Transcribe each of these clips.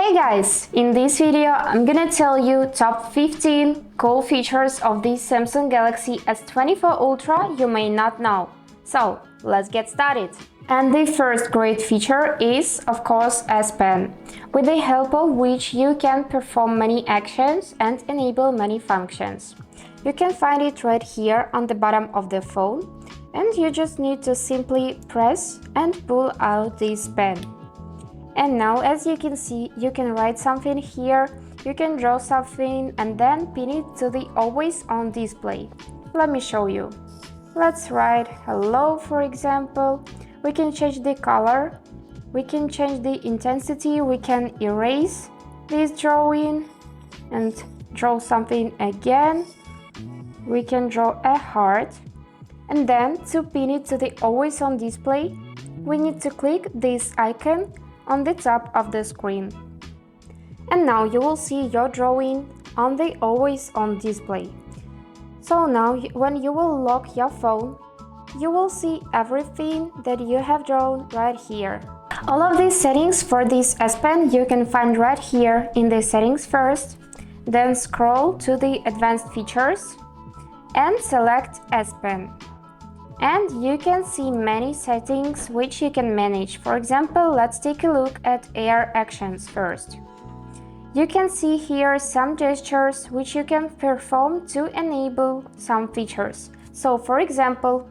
Hey guys! In this video, I'm gonna tell you top 15 cool features of the Samsung Galaxy S24 Ultra you may not know. So, let's get started! And the first great feature is, of course, S Pen, with the help of which you can perform many actions and enable many functions. You can find it right here on the bottom of the phone, and you just need to simply press and pull out this pen. And now, as you can see, you can write something here, you can draw something and then pin it to the always on display. Let me show you. Let's write hello, for example. We can change the color, we can change the intensity, we can erase this drawing and draw something again. We can draw a heart, and then to pin it to the always on display, we need to click this icon on the top of the screen. And now you will see your drawing on the always on display. So now when you will lock your phone, you will see everything that you have drawn right here. All of these settings for this S Pen you can find right here in the settings first, then scroll to the advanced features and select S Pen. And you can see many settings which you can manage. For example, let's take a look at AR actions first. You can see here some gestures which you can perform to enable some features. So, for example,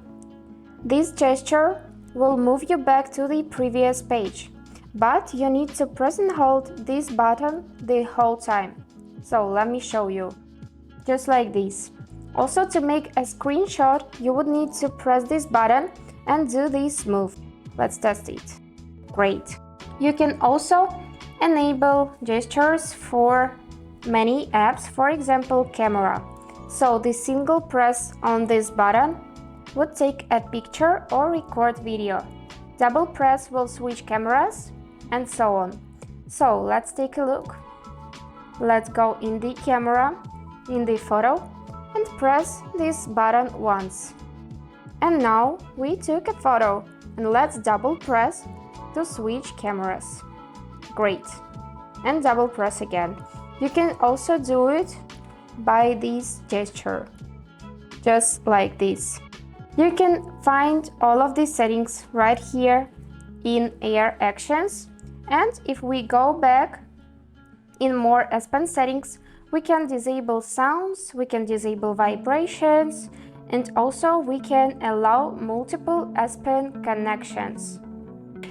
this gesture will move you back to the previous page, but you need to press and hold this button the whole time. So, let me show you. Just like this. Also, to make a screenshot, you would need to press this button and do this move. Let's test it. Great. You can also enable gestures for many apps, for example, camera. So the single press on this button would take a picture or record video. Double press will switch cameras, and so on. So let's take a look. Let's go in the camera, in the photo, and press this button once. And now we took a photo, and let's double press to switch cameras. Great. And double press again. You can also do it by this gesture, just like this. You can find all of these settings right here in AR actions, and if we go back in more S Pen settings, we can disable sounds, we can disable vibrations, and also we can allow multiple S Pen connections.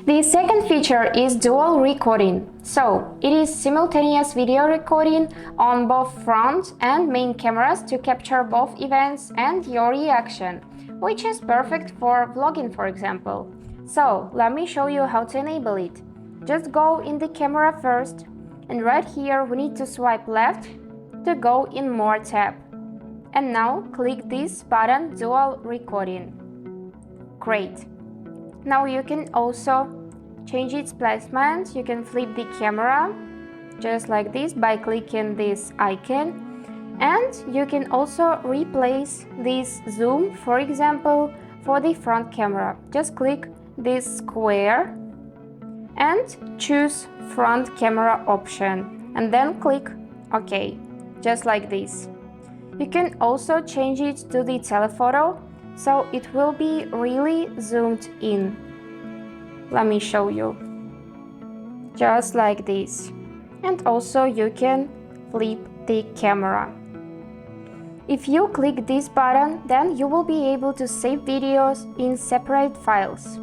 The second feature is dual recording. So, it is simultaneous video recording on both front and main cameras to capture both events and your reaction, which is perfect for vlogging, for example. So, let me show you how to enable it. Just go in the camera first, and right here we need to swipe left to go in More tab. And now click this button, Dual Recording. Great. Now you can also change its placement. You can flip the camera just like this by clicking this icon. And you can also replace this zoom, for example, for the front camera. Just click this square and choose front camera option, and then click OK. Just like this. You can also change it to the telephoto, so it will be really zoomed in. Let me show you. Just like this. And also you can flip the camera. If you click this button, then you will be able to save videos in separate files.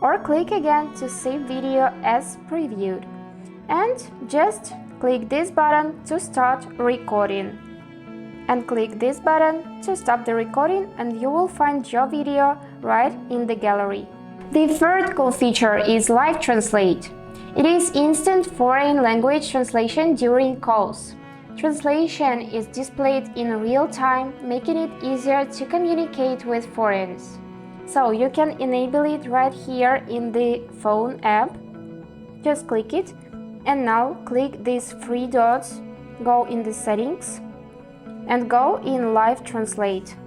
Or click again to save video as previewed. And just click this button to start recording. And click this button to stop the recording, and you will find your video right in the gallery. The third cool feature is Live Translate. It is instant foreign language translation during calls. Translation is displayed in real time, making it easier to communicate with foreigners. So you can enable it right here in the phone app. Just click it. And now click these three dots, go in the settings, and go in Live Translate.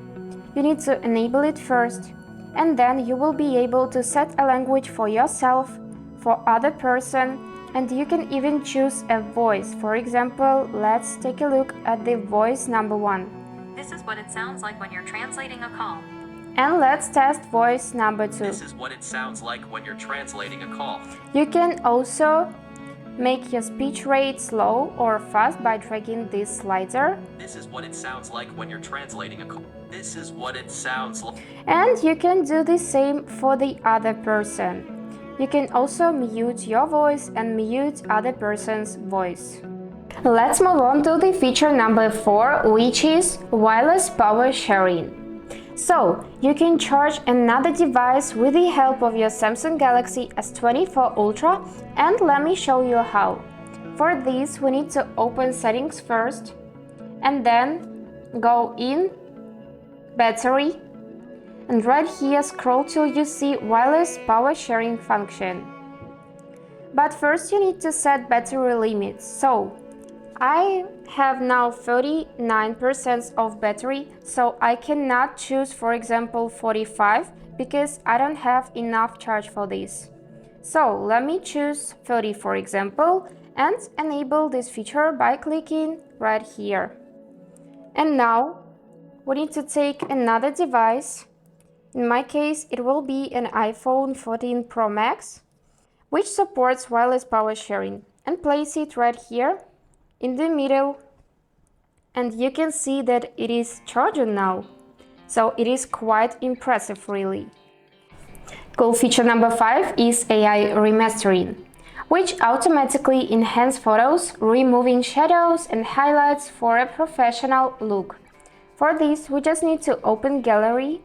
You need to enable it first, and then you will be able to set a language for yourself, for other person, and you can even choose a voice. For example, let's take a look at the voice number 1. This is what it sounds like when you're translating a call. And let's test voice number 2. This is what it sounds like when you're translating a call. You can also make your speech rate slow or fast by dragging this slider. This is what it sounds like when you're translating a call. This is what it sounds like. And you can do the same for the other person. You can also mute your voice and mute other person's voice. Let's move on to the feature number 4, which is wireless power sharing. So, you can charge another device with the help of your Samsung Galaxy S24 Ultra, and let me show you how. For this, we need to open settings first, and then go in battery, and right here scroll till you see wireless power sharing function. But first you need to set battery limits. So, I have now 39% of battery, so I cannot choose, for example, 45 because I don't have enough charge for this. So let me choose 30, for example, and enable this feature by clicking right here. And now we need to take another device. In my case, it will be an iPhone 14 Pro Max, which supports wireless power sharing, and place it right here in the middle, and you can see that it is charging now. So it is quite impressive, really. Cool feature number 5 is AI remastering, which automatically enhances photos, removing shadows and highlights for a professional look. For this, we just need to open gallery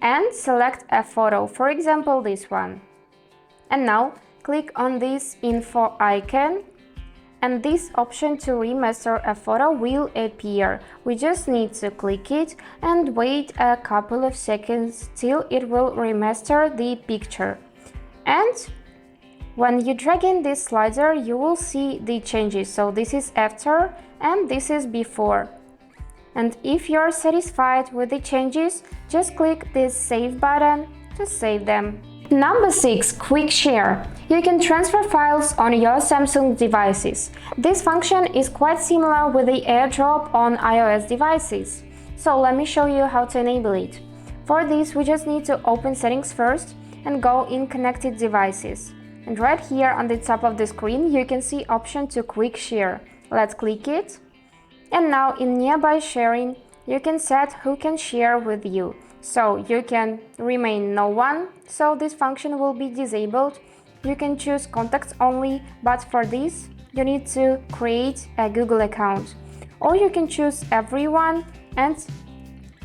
and select a photo, for example this one. And now click on this info icon, and this option to remaster a photo will appear. We just need to click it and wait a couple of seconds till it will remaster the picture. And when you drag in this slider, you will see the changes. So this is after and this is before. And if you're satisfied with the changes, just click this save button to save them. Number 6. Quick Share. You can transfer files on your Samsung devices. This function is quite similar with the AirDrop on iOS devices. So let me show you how to enable it. For this, we just need to open settings first and go in connected devices. And right here on the top of the screen, you can see option to Quick Share. Let's click it. And now in nearby sharing, you can set who can share with you. So you can remain no one, so this function will be disabled. You can choose contacts only, but for this you need to create a Google account. Or you can choose everyone, and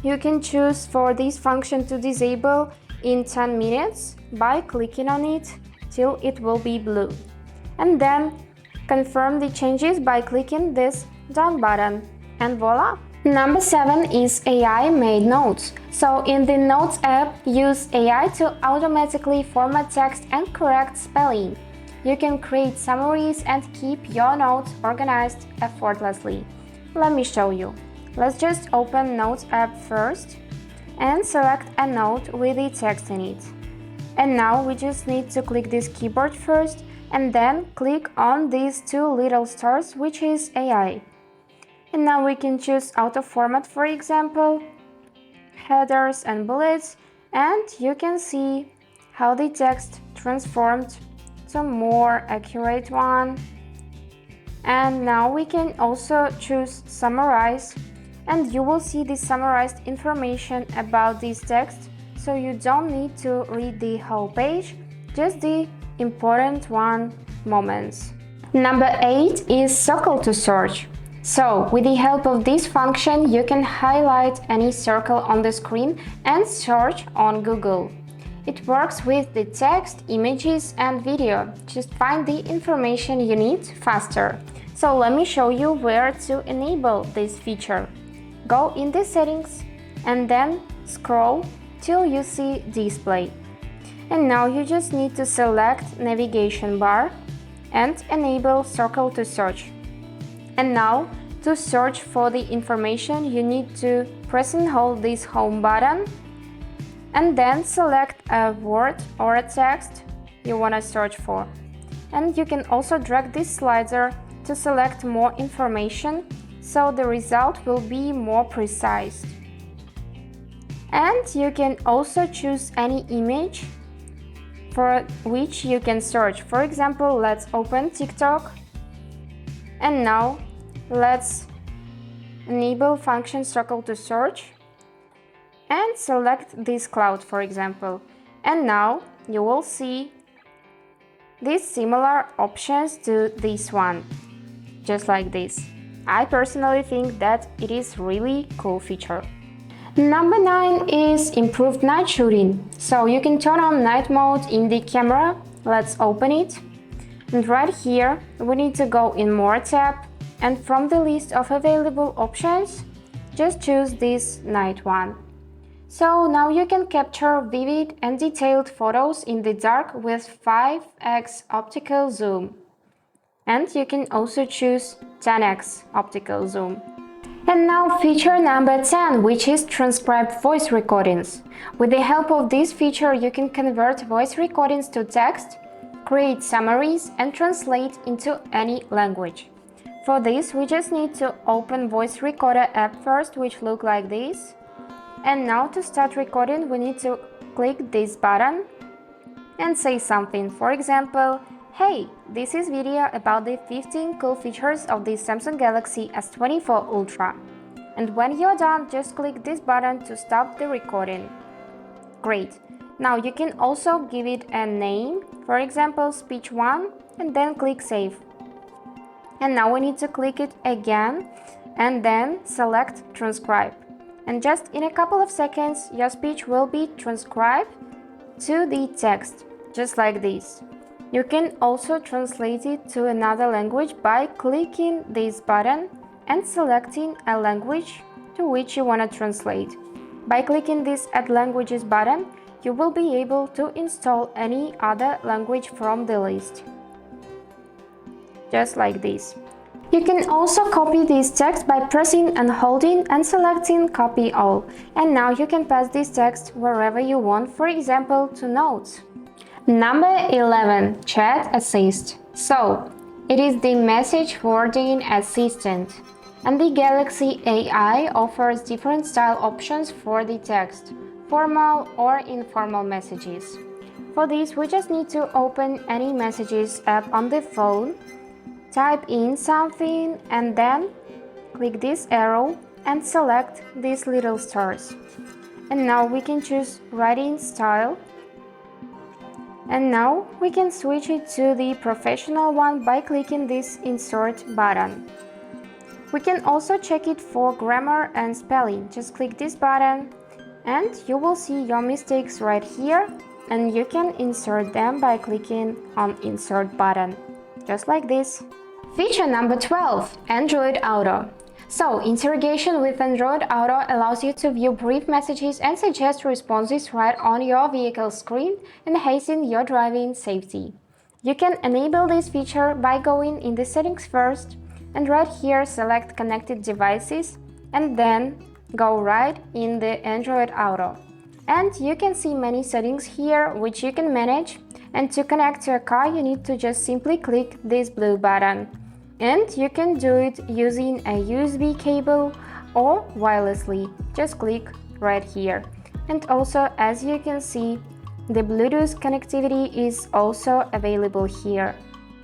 you can choose for this function to disable in 10 minutes by clicking on it till it will be blue. And then confirm the changes by clicking this done button, and voila! Number 7 is AI made notes. So in the Notes app, use AI to automatically format text and correct spelling. You can create summaries and keep your notes organized effortlessly. Let me show you. Let's just open Notes app first and select a note with the text in it. And now we just need to click this keyboard first and then click on these two little stars, which is AI. And now we can choose auto format, for example, headers and bullets, and you can see how the text transformed to more accurate one. And now we can also choose summarize, and you will see the summarized information about this text, so you don't need to read the whole page, just the important moments. Number 8 is circle to search. So, with the help of this function, you can highlight any circle on the screen and search on Google. It works with the text, images and video. Just find the information you need faster. So let me show you where to enable this feature. Go in the settings and then scroll till you see display. And now you just need to select navigation bar and enable circle to search. And now, to search for the information, you need to press and hold this home button and then select a word or a text you want to search for. and you can also drag this slider to select more information, so the result will be more precise. And you can also choose any image for which you can search. For example, let's open TikTok, and now let's enable function circle to search and select this cloud, for example. And now you will see these similar options to this one, just like this. I personally think that it is really cool feature. Number 9 is improved night shooting. So you can turn on night mode in the camera. Let's open it. And right here we need to go in More tab, and from the list of available options, just choose this night one. So now you can capture vivid and detailed photos in the dark with 5x optical zoom. And you can also choose 10x optical zoom. And now feature number 10, which is Transcribe voice recordings. With the help of this feature, you can convert voice recordings to text, create summaries, and translate into any language. For this, we just need to open Voice Recorder app first, which look like this. And now to start recording, we need to click this button and say something. For example, hey, this is video about the 15 cool features of the Samsung Galaxy S24 Ultra. And when you're done, just click this button to stop the recording. Great. Now you can also give it a name, for example, speech 1, and then click save. And now we need to click it again and then select transcribe. And just in a couple of seconds, your speech will be transcribed to the text, just like this. You can also translate it to another language by clicking this button and selecting a language to which you want to translate. By clicking this Add Languages button, you will be able to install any other language from the list. Just like this. You can also copy this text by pressing and holding and selecting Copy All. And now you can pass this text wherever you want, for example, to notes. Number 11. Chat Assist. So, it is the message forwarding assistant. And the Galaxy AI offers different style options for the text, formal or informal messages. For this, we just need to open any messages app on the phone, type in something, and then click this arrow and select these little stars. And now we can choose writing style. And now we can switch it to the professional one by clicking this insert button. We can also check it for grammar and spelling. Just click this button and you will see your mistakes right here, and you can insert them by clicking on insert button, just like this. Feature number 12, Android Auto. So, interrogation with Android Auto allows you to view brief messages and suggest responses right on your vehicle screen, enhancing your driving safety. You can enable this feature by going in the settings first, and right here select connected devices, and then go right in the Android Auto. And you can see many settings here which you can manage, and to connect to a car you need to just simply click this blue button. And you can do it using a USB cable or wirelessly. Just click right here. And also, as you can see, the Bluetooth connectivity is also available here.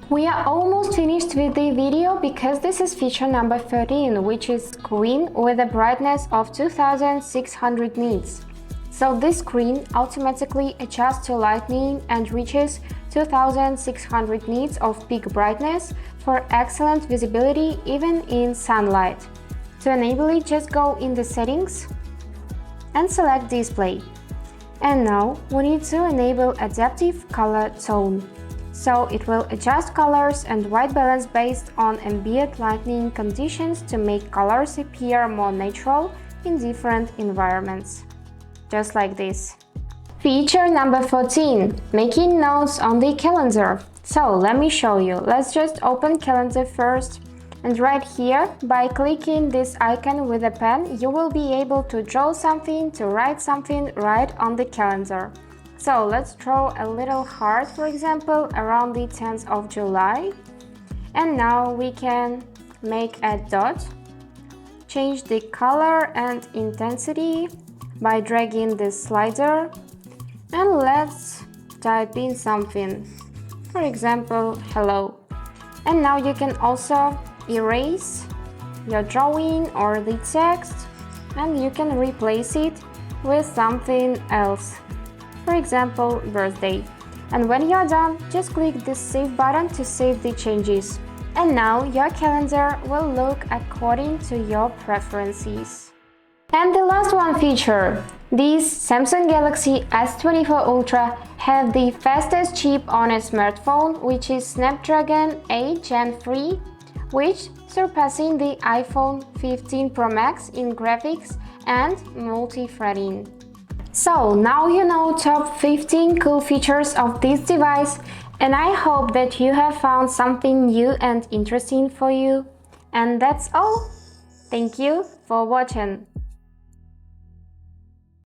We are almost finished with the video because this is feature number 13, which is screen with a brightness of 2600 nits. So this screen automatically adjusts to lighting and reaches 2600 nits of peak brightness for excellent visibility even in sunlight. To enable it, just go in the settings and select display. And now we need to enable adaptive color tone. So it will adjust colors and white balance based on ambient lighting conditions to make colors appear more natural in different environments. Just like this. Feature number 14, making notes on the calendar. So let me show you. Let's just open calendar first. And right here, by clicking this icon with a pen, you will be able to draw something, to write something right on the calendar. So let's draw a little heart, for example, around the 10th of July. And now we can make a dot, change the color and intensity by dragging the slider, and let's type in something, for example, hello. And now you can also erase your drawing or the text, and you can replace it with something else, for example, birthday. And when you're done, just click the save button to save the changes. And now your calendar will look according to your preferences. And the last one feature. These Samsung Galaxy S24 Ultra have the fastest chip on a smartphone, which is Snapdragon 8 Gen 3, which surpassing the iPhone 15 Pro Max in graphics and multi-threading. So now you know top 15 cool features of this device, and I hope that you have found something new and interesting for you. And that's all. Thank you for watching.